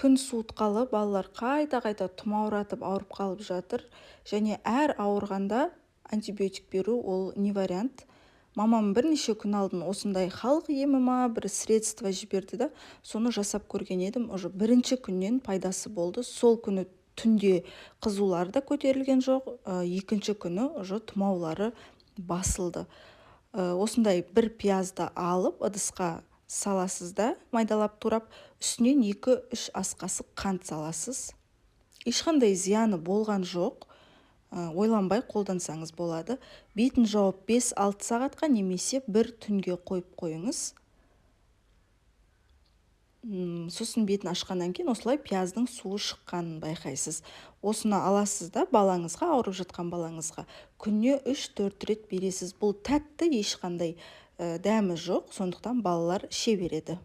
күн суытқалы балалар қайта-қайта тұмауратып ауырып қалып жатыр. Және әр ауырғанда антибиотик беру ол не вариант. Мамам бірнеше күн алдын осындай халық емі ма, бір средство жіберді да, соны жасап көрген едім. Уже бірінші күннен пайдасы болды. Сол күні түнде қызулары да көтерілген жоқ, екінші күні уже тұмаулары басылды. Осындай бір пиязды алып ыдысқа саласыз да, майдалап турап, үстінен 2-3 ас қасық қант саласыз. Ешқандай зияны болған жоқ. Ойланбай қолдансаңыз болады. Бетін жауып 5-6 сағатқа немесе бір түнге қойып қойыңыз. Сосын бетін ашқаннан кейін осылай пияздың суы шыққанын байқайсыз. Осыны аласыз да балаңызға, ауырып жатқан балаңызға күніне 3-4 рет бересіз. Бұл тәтті, ешқандай дәмі жоқ, сондықтан балалар іше береді.